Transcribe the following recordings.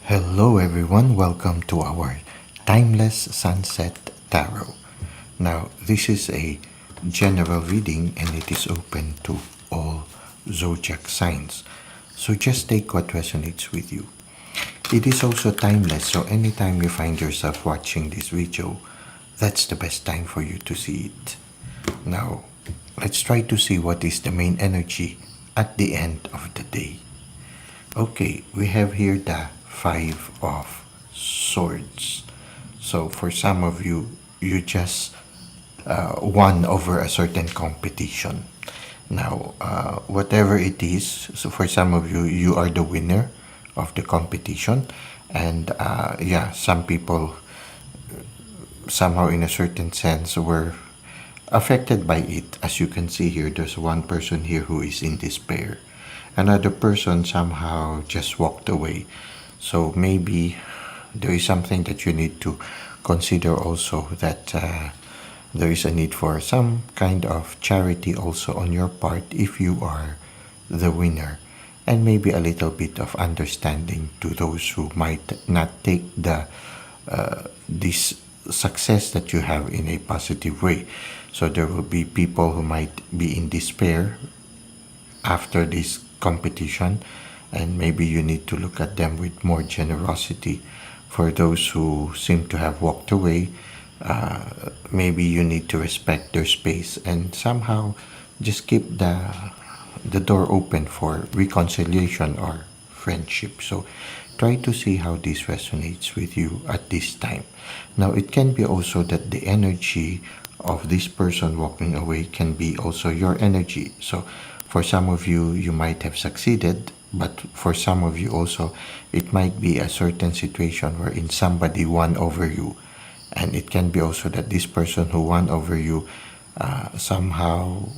Hello, everyone. Welcome to our Timeless Sunset Tarot. Now, this is a general reading and it is open to all zodiac signs. So just take what resonates with you. It is also timeless, so anytime you find yourself watching this video, that's the best time for you to see it. Now, let's try to see what is the main energy at the end of the day. Okay, we have here the Five of Swords. So for some of you, you just won over a certain competition. Now, whatever it is, so for some of you, you are the winner of the competition. And some people somehow in a certain sense were affected by it. As you can see here, there's one person here who is in despair. Another person somehow just walked away. So maybe there is something that you need to consider also, that there is a need for some kind of charity also on your part if you are the winner, and maybe a little bit of understanding to those who might not take this success that you have in a positive way. So there will be people who might be in despair after this competition, and maybe you need to look at them with more generosity. For those who seem to have walked away, maybe you need to respect their space and somehow just keep the door open for reconciliation or friendship. So try to see how this resonates with you at this time. Now, it can be also that the energy of this person walking away can be also your energy. So for some of you, you might have succeeded, but for some of you also, it might be a certain situation wherein somebody won over you. And it can be also that this person who won over you, somehow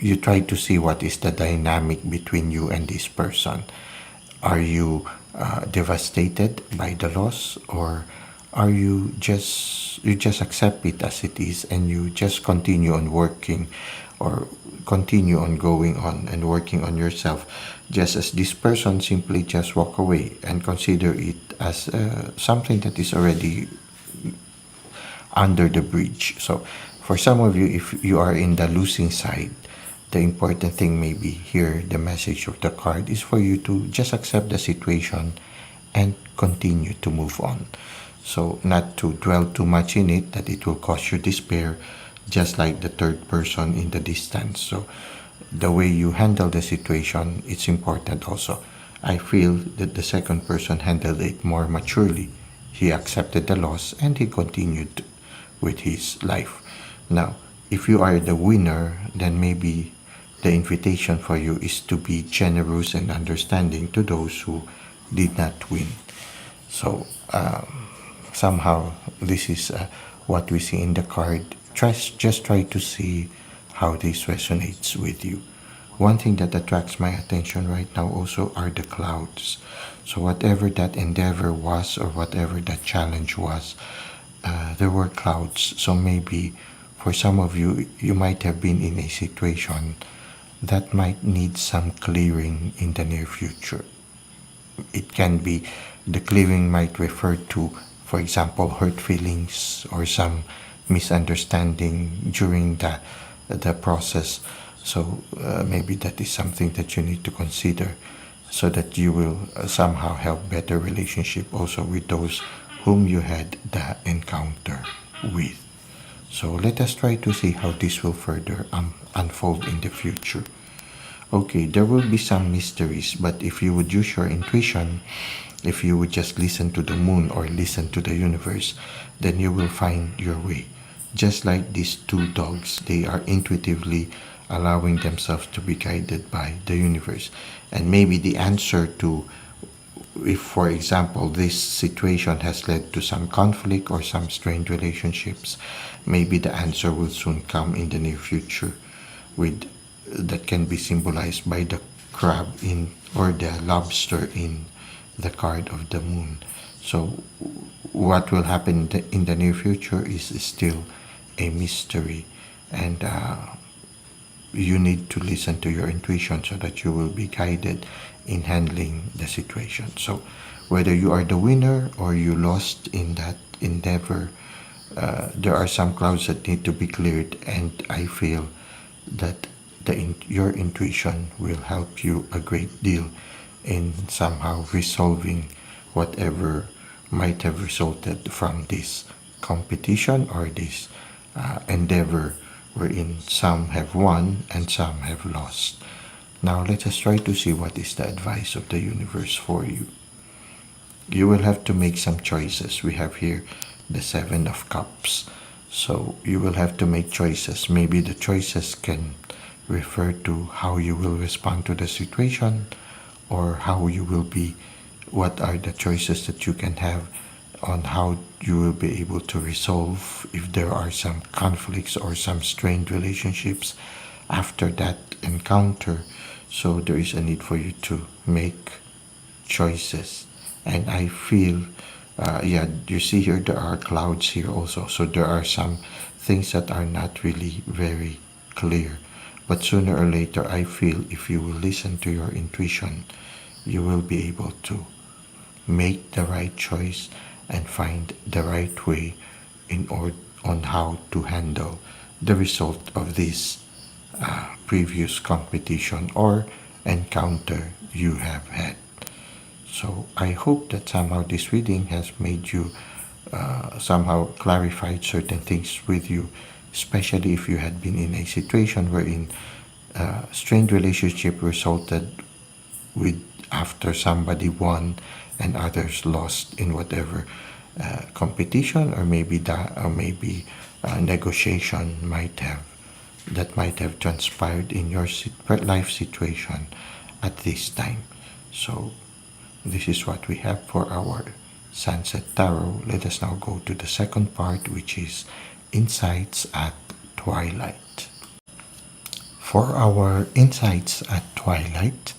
you try to see what is the dynamic between you and this person. Are you devastated by the loss, or are you just accept it as it is and you just continue on working, or continue on going on and working on yourself, just as this person simply just walk away and consider it as something that is already under the bridge. So for some of you, if you are in the losing side, the important thing maybe here, the message of the card is for you to just accept the situation and continue to move on. So not to dwell too much in it, that it will cause you despair, just like the third person in the distance. So the way you handle the situation, it's important also. I feel that the second person handled it more maturely. He accepted the loss and he continued with his life. Now, if you are the winner, then maybe the invitation for you is to be generous and understanding to those who did not win. So somehow this is what we see in the card. Just try to see how this resonates with you. One thing that attracts my attention right now also are the clouds. So whatever that endeavor was, or whatever that challenge was, there were clouds. So maybe for some of you, you might have been in a situation that might need some clearing in the near future. It can be, the clearing might refer to, for example, hurt feelings or some misunderstanding during the process. So maybe that is something that you need to consider, so that you will somehow have better relationship also with those whom you had the encounter with. So let us try to see how this will further unfold in the future. Okay, there will be some mysteries, but if you would use your intuition, if you would just listen to the moon or listen to the universe, then you will find your way. Just like these two dogs, they are intuitively allowing themselves to be guided by the universe. And maybe the answer to, if for example this situation has led to some conflict or some strained relationships, maybe the answer will soon come in the near future, with that can be symbolized by the crab in, or the lobster in the card of the moon. So what will happen in the near future is still a mystery, and you need to listen to your intuition so that you will be guided in handling the situation. So whether you are the winner or you lost in that endeavor, there are some clouds that need to be cleared, and I feel that your intuition will help you a great deal in somehow resolving whatever might have resulted from this competition or this endeavor wherein some have won and some have lost. Now let us try to see what is the advice of the universe for you. You will have to make some choices. We have here the Seven of Cups. So you will have to make choices. Maybe the choices can refer to how you will respond to the situation, or how you will be, what are the choices that you can have on how you will be able to resolve if there are some conflicts or some strained relationships after that encounter. So there is a need for you to make choices. And I feel, you see here there are clouds here also. So there are some things that are not really very clear. But sooner or later, I feel if you will listen to your intuition, you will be able to make the right choice and find the right way on how to handle the result of this previous competition or encounter you have had. So I hope that somehow this reading has made you somehow clarified certain things with you, especially if you had been in a situation wherein strained relationship resulted with after somebody won and others lost in whatever competition, or maybe negotiation might have transpired in your life situation at this time. So this is what we have for our Sunset Tarot. Let us now go to the second part, which is Insights at Twilight. For our Insights at Twilight,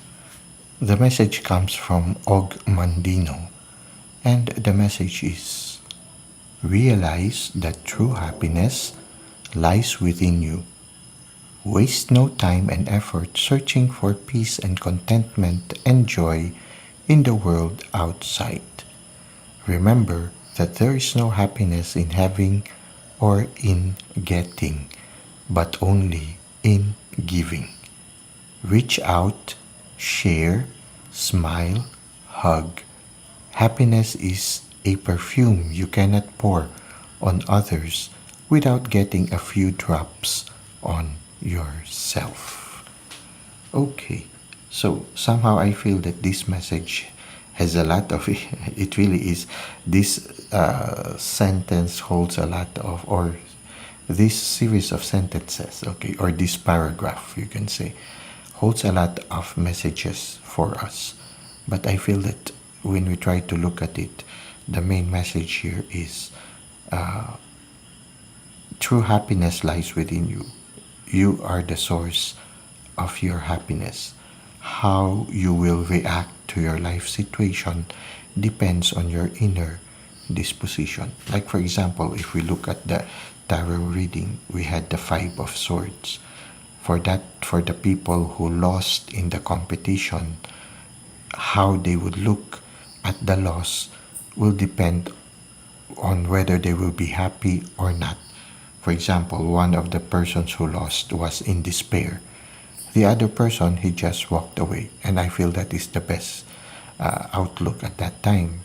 the message comes from Og Mandino, and the message is: realize that true happiness lies within you. Waste no time and effort searching for peace and contentment and joy in the world outside. Remember that there is no happiness in having or in getting, but only in giving. Reach out, share, smile, hug. Happiness is a perfume you cannot pour on others without getting a few drops on yourself. Okay, so somehow I feel that this message has a lot of it really is. This sentence holds a lot of, or this series of sentences, okay, or this paragraph, you can say, holds a lot of messages for us. But I feel that when we try to look at it, the main message here is true happiness lies within you. You are the source of your happiness. How you will react to your life situation depends on your inner disposition. Like for example, if we look at the tarot reading, we had the Five of Swords. For the people who lost in the competition, how they would look at the loss will depend on whether they will be happy or not. For example, one of the persons who lost was in despair. The other person, he just walked away. And I feel that is the best outlook at that time.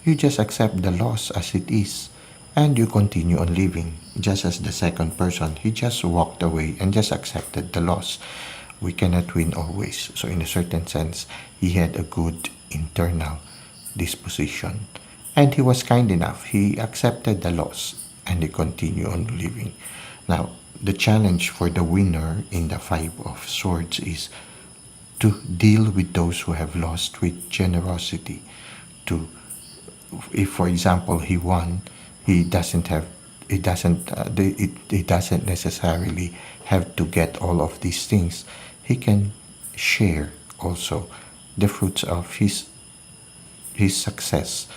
You just accept the loss as it is, and you continue on living. Just as the second person, he just walked away and just accepted the loss. We cannot win always. So in a certain sense, he had a good internal disposition. And he was kind enough. He accepted the loss and he continued on living. Now, the challenge for the winner in the Five of Swords is to deal with those who have lost with generosity. If for example he won, he doesn't necessarily have to get all of these things. He can share also the fruits of his success.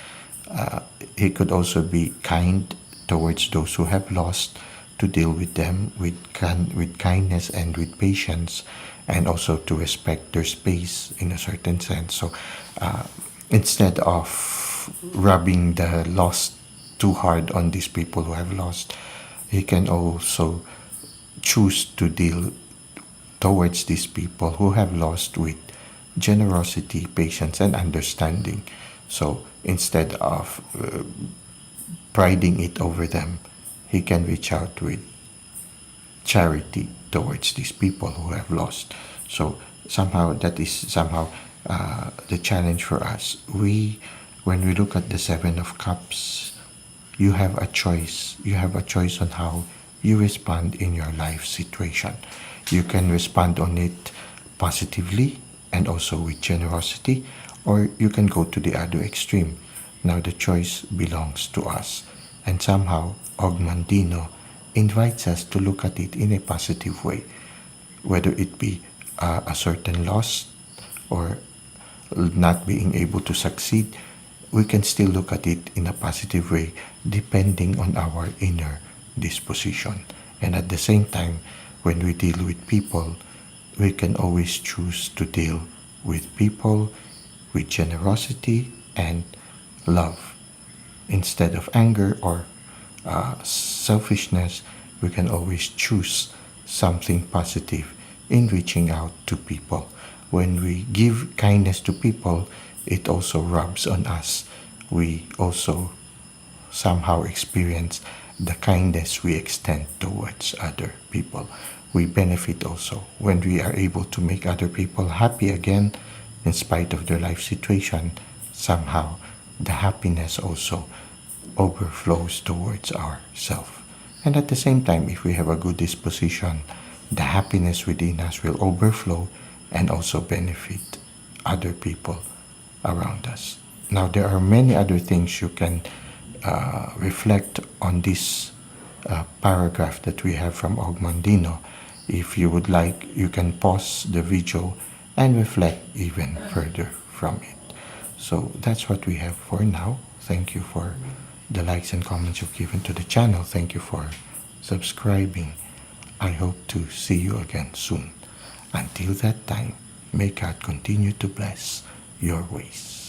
He could also be kind towards those who have lost, to deal with them with kindness and with patience, and also to respect their space in a certain sense. So instead of rubbing the loss too hard on these people who have lost, he can also choose to deal towards these people who have lost with generosity, patience, and understanding. So instead of priding it over them, he can reach out with charity towards these people who have lost. So somehow that is somehow the challenge for us. When we look at the Seven of Cups, you have a choice. You have a choice on how you respond in your life situation. You can respond on it positively and also with generosity, or you can go to the other extreme. Now the choice belongs to us. And somehow, Ogmandino invites us to look at it in a positive way, whether it be a certain loss or not being able to succeed. We can still look at it in a positive way depending on our inner disposition. And at the same time, when we deal with people, we can always choose to deal with people with generosity and love. Instead of anger or selfishness, we can always choose something positive in reaching out to people. When we give kindness to people, it also rubs on us. We also somehow experience the kindness we extend towards other people. We benefit also when we are able to make other people happy again in spite of their life situation. Somehow the happiness also overflows towards ourselves. And at the same time, if we have a good disposition, the happiness within us will overflow and also benefit other people around us. Now, there are many other things you can reflect on this paragraph that we have from Ogmandino. If you would like, you can pause the video and reflect even further from it. So that's what we have for now. Thank you for the likes and comments you've given to the channel. Thank you for subscribing. I hope to see you again soon. Until that time, may God continue to bless your ways.